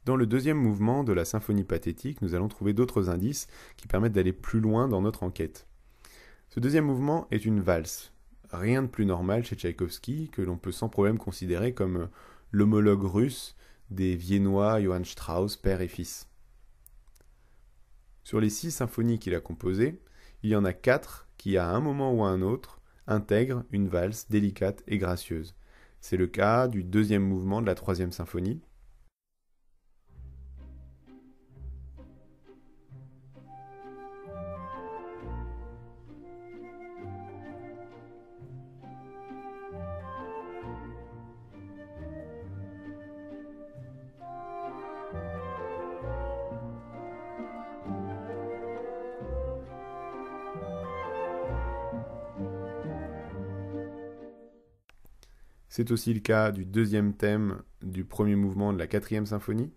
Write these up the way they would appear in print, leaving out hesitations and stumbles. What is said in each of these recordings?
Dans le deuxième mouvement de la symphonie pathétique, nous allons trouver d'autres indices qui permettent d'aller plus loin dans notre enquête. Ce deuxième mouvement est une valse. Rien de plus normal chez Tchaïkovski, que l'on peut sans problème considérer comme l'homologue russe des Viennois Johann Strauss, père et fils. Sur les 6 symphonies qu'il a composées, il y en a 4 qui, à un moment ou à un autre, intègrent une valse délicate et gracieuse. C'est le cas du deuxième mouvement de la 3e symphonie. C'est aussi le cas du deuxième thème du premier mouvement de la 4e symphonie.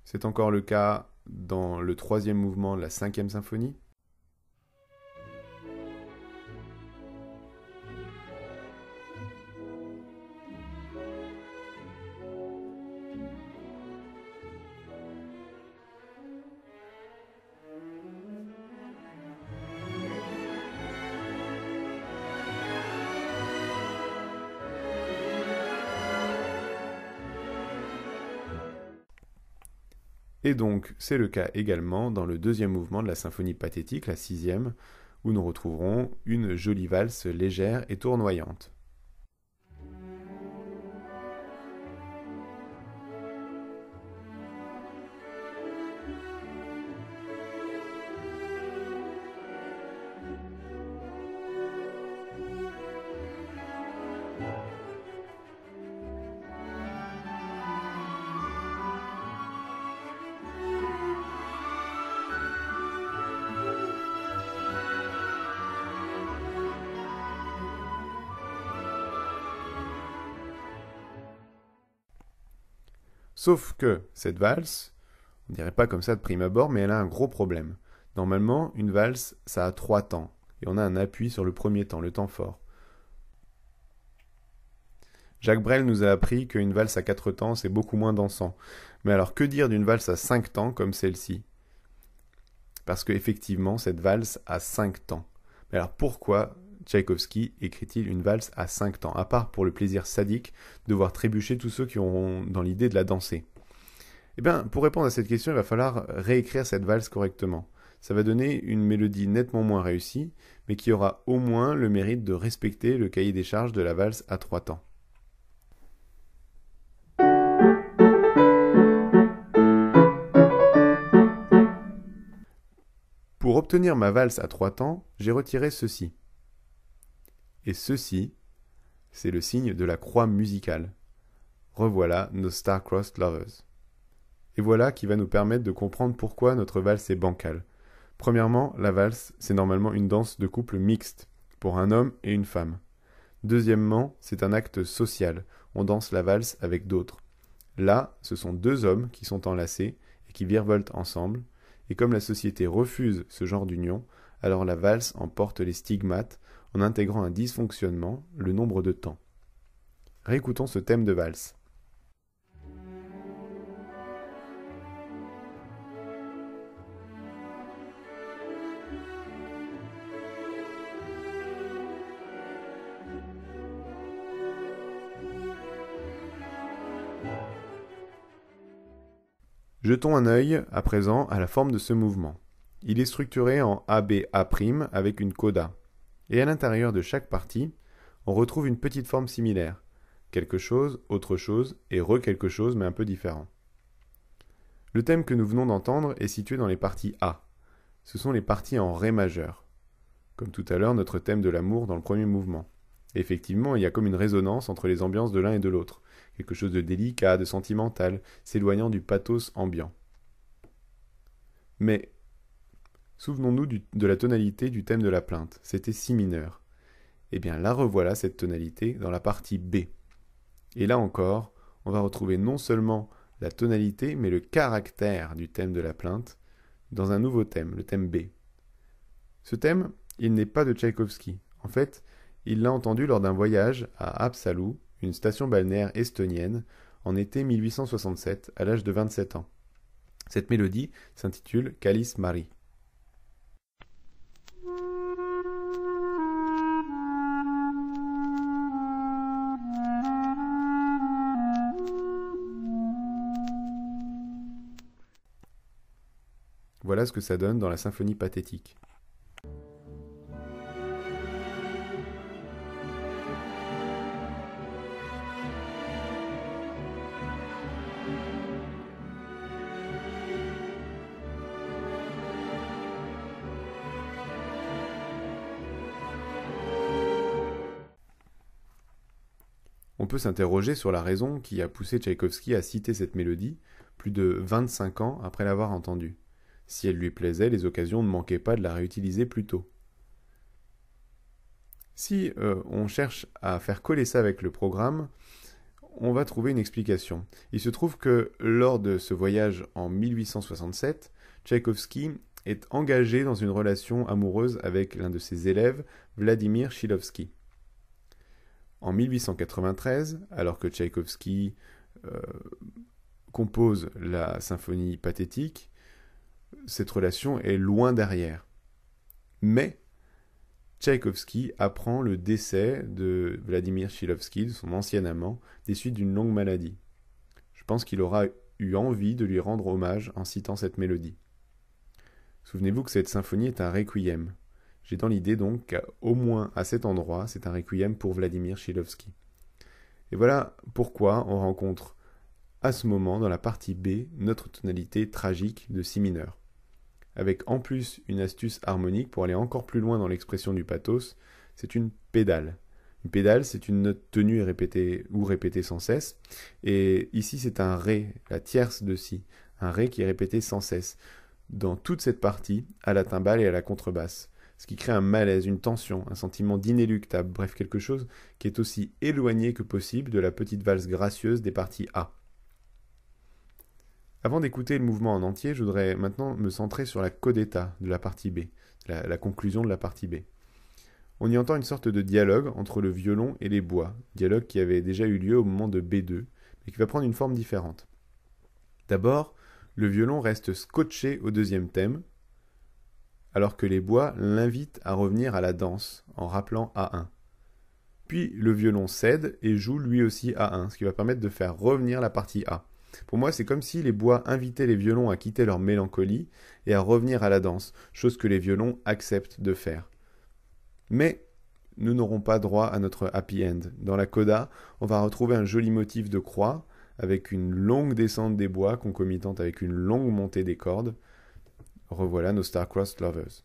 C'est encore le cas dans le 3e mouvement de la 5e symphonie. Et donc, c'est le cas également dans le deuxième mouvement de la symphonie pathétique, la 6e, où nous retrouverons une jolie valse légère et tournoyante. Sauf que cette valse, on dirait pas comme ça de prime abord, mais elle a un gros problème. Normalement, une valse, ça a 3 temps, et on a un appui sur le premier temps, le temps fort. Jacques Brel nous a appris qu'une valse à 4 temps, c'est beaucoup moins dansant. Mais alors, que dire d'une valse à 5 temps comme celle-ci? Parce qu'effectivement, cette valse a 5 temps. Mais alors, pourquoi Tchaïkovski écrit-il une valse à 5 temps, à part pour le plaisir sadique de voir trébucher tous ceux qui auront dans l'idée de la danser? Eh bien, pour répondre à cette question, il va falloir réécrire cette valse correctement. Ça va donner une mélodie nettement moins réussie, mais qui aura au moins le mérite de respecter le cahier des charges de la valse à 3 temps. Pour obtenir ma valse à 3 temps, j'ai retiré ceci. Et ceci, c'est le signe de la croix musicale. Revoilà nos star-crossed lovers. Et voilà qui va nous permettre de comprendre pourquoi notre valse est bancale. Premièrement, la valse, c'est normalement une danse de couple mixte, pour un homme et une femme. Deuxièmement, c'est un acte social, on danse la valse avec d'autres. Là, ce sont 2 hommes qui sont enlacés et qui virevoltent ensemble, et comme la société refuse ce genre d'union, alors la valse en porte les stigmates en intégrant un dysfonctionnement, le nombre de temps. Réécoutons ce thème de valse. Jetons un œil, à présent, à la forme de ce mouvement. Il est structuré en ABA' avec une coda. Et à l'intérieur de chaque partie, on retrouve une petite forme similaire. Quelque chose, autre chose, et re-quelque chose, mais un peu différent. Le thème que nous venons d'entendre est situé dans les parties A. Ce sont les parties en Ré majeur. Comme tout à l'heure, notre thème de l'amour dans le premier mouvement. Et effectivement, il y a comme une résonance entre les ambiances de l'un et de l'autre. Quelque chose de délicat, de sentimental, s'éloignant du pathos ambiant. Mais souvenons-nous de la tonalité du thème de la plainte, c'était si mineur. Eh bien la revoilà cette tonalité dans la partie B. Et là encore, on va retrouver non seulement la tonalité, mais le caractère du thème de la plainte dans un nouveau thème, le thème B. Ce thème, il n'est pas de Tchaïkovski. En fait, il l'a entendu lors d'un voyage à Haapsalu, une station balnéaire estonienne, en été 1867, à l'âge de 27 ans. Cette mélodie s'intitule Kallis Mari. Voilà ce que ça donne dans la symphonie pathétique. On peut s'interroger sur la raison qui a poussé Tchaïkovski à citer cette mélodie plus de 25 ans après l'avoir entendue. Si elle lui plaisait, les occasions ne manquaient pas de la réutiliser plus tôt. Si on cherche à faire coller ça avec le programme, on va trouver une explication. Il se trouve que lors de ce voyage en 1867, Tchaïkovski est engagé dans une relation amoureuse avec l'un de ses élèves, Vladimir Shilovsky. En 1893, alors que Tchaïkovski compose la symphonie pathétique, cette relation est loin derrière. Mais Tchaïkovski apprend le décès de Vladimir Shilovsky, de son ancien amant, des suites d'une longue maladie. Je pense qu'il aura eu envie de lui rendre hommage en citant cette mélodie. Souvenez-vous que cette symphonie est un requiem. J'ai dans l'idée donc qu'au moins à cet endroit, c'est un requiem pour Vladimir Shilovsky. Et voilà pourquoi on rencontre à ce moment, dans la partie B, notre tonalité tragique de si mineur. Avec en plus une astuce harmonique pour aller encore plus loin dans l'expression du pathos, c'est une pédale. Une pédale, c'est une note tenue et répétée sans cesse. Et ici, c'est un ré, la tierce de si, un ré qui est répété sans cesse, dans toute cette partie, à la timbale et à la contrebasse. Ce qui crée un malaise, une tension, un sentiment d'inéluctable, bref, quelque chose qui est aussi éloigné que possible de la petite valse gracieuse des parties A. Avant d'écouter le mouvement en entier, je voudrais maintenant me centrer sur la codetta de la partie B, la conclusion de la partie B. On y entend une sorte de dialogue entre le violon et les bois, dialogue qui avait déjà eu lieu au moment de B2, mais qui va prendre une forme différente. D'abord, le violon reste scotché au deuxième thème, alors que les bois l'invitent à revenir à la danse en rappelant A1. Puis le violon cède et joue lui aussi A1, ce qui va permettre de faire revenir la partie A. Pour moi, c'est comme si les bois invitaient les violons à quitter leur mélancolie et à revenir à la danse, chose que les violons acceptent de faire. Mais nous n'aurons pas droit à notre happy end. Dans la coda, on va retrouver un joli motif de croix, avec une longue descente des bois concomitante avec une longue montée des cordes. Revoilà nos Star-Crossed Lovers.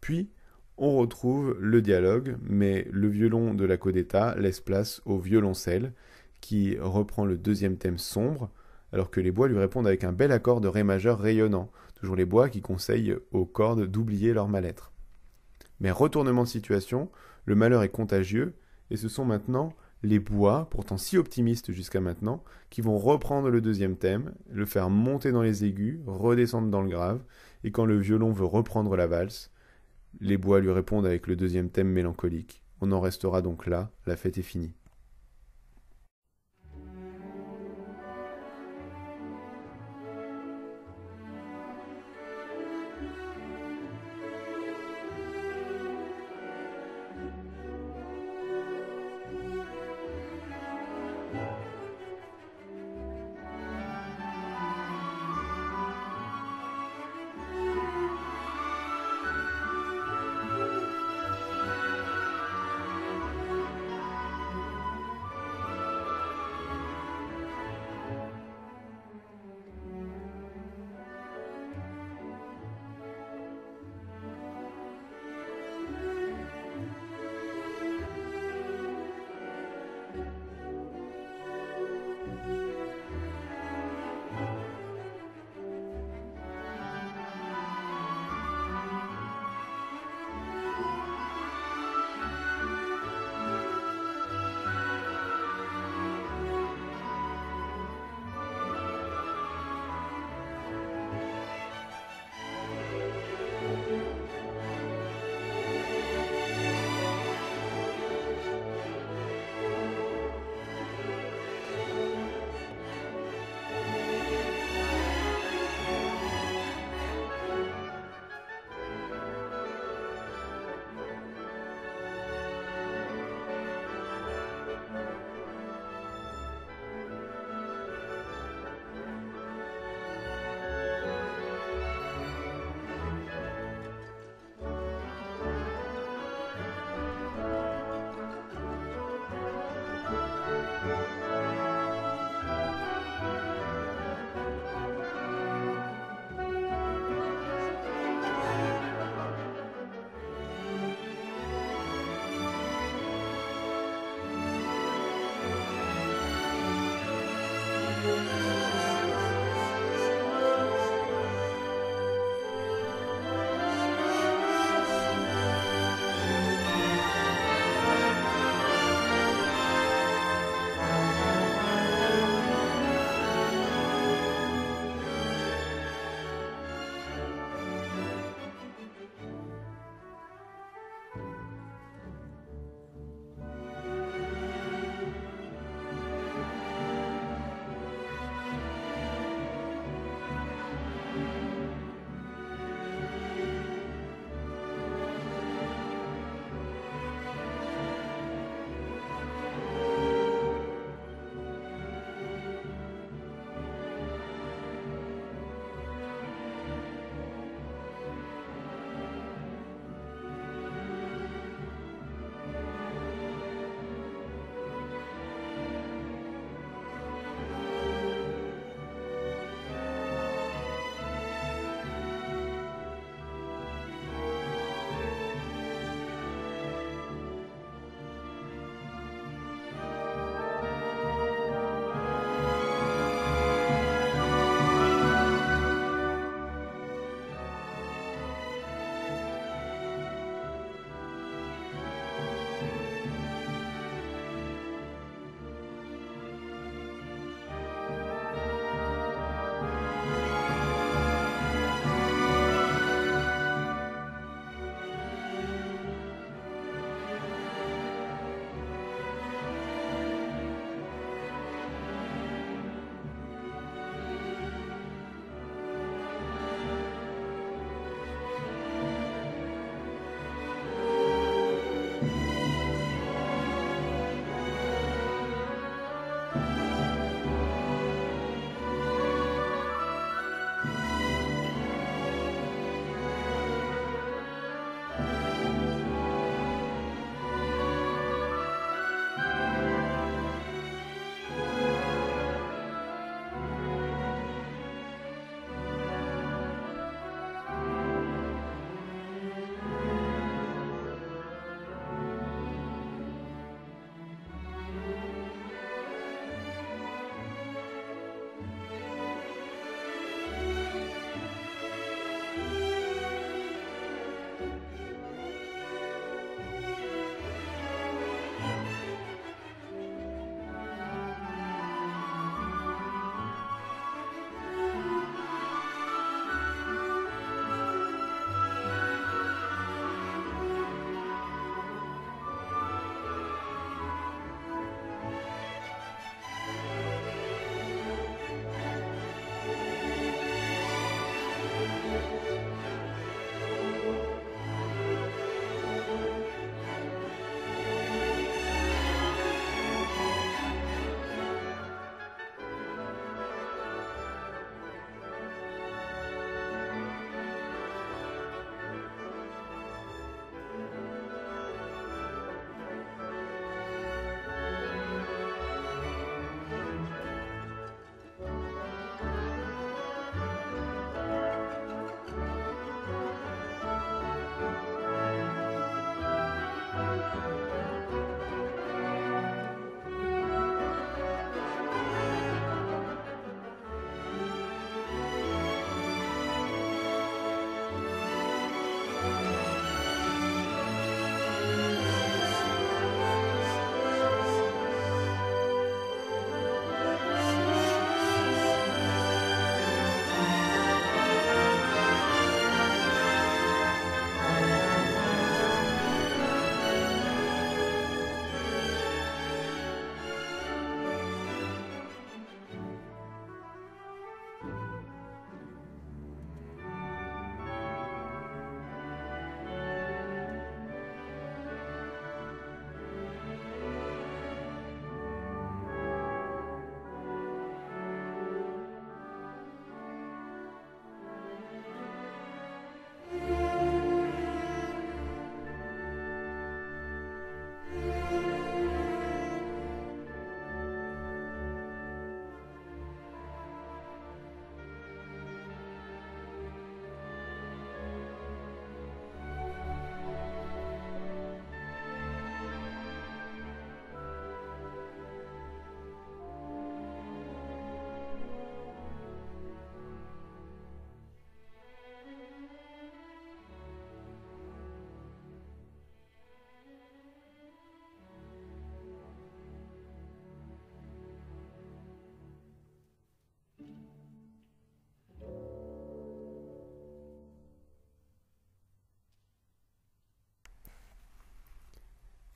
Puis, on retrouve le dialogue, mais le violon de la codetta laisse place au violoncelle, qui reprend le deuxième thème sombre, alors que les bois lui répondent avec un bel accord de ré majeur rayonnant, toujours les bois qui conseillent aux cordes d'oublier leur mal-être. Mais retournement de situation, le malheur est contagieux, et ce sont maintenant les bois, pourtant si optimistes jusqu'à maintenant, qui vont reprendre le deuxième thème, le faire monter dans les aigus, redescendre dans le grave, et quand le violon veut reprendre la valse, les bois lui répondent avec le deuxième thème mélancolique. On en restera donc là, la fête est finie.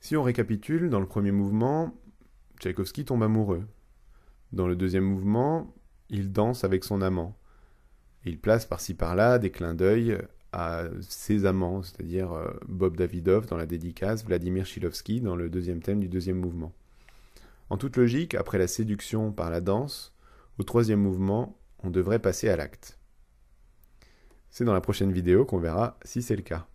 Si on récapitule, dans le premier mouvement, Tchaïkovski tombe amoureux. Dans le deuxième mouvement, il danse avec son amant. Et il place par-ci par-là des clins d'œil à ses amants, c'est-à-dire Bob Davidoff dans la dédicace, Vladimir Chilovski dans le deuxième thème du deuxième mouvement. En toute logique, après la séduction par la danse, au troisième mouvement, on devrait passer à l'acte. C'est dans la prochaine vidéo qu'on verra si c'est le cas.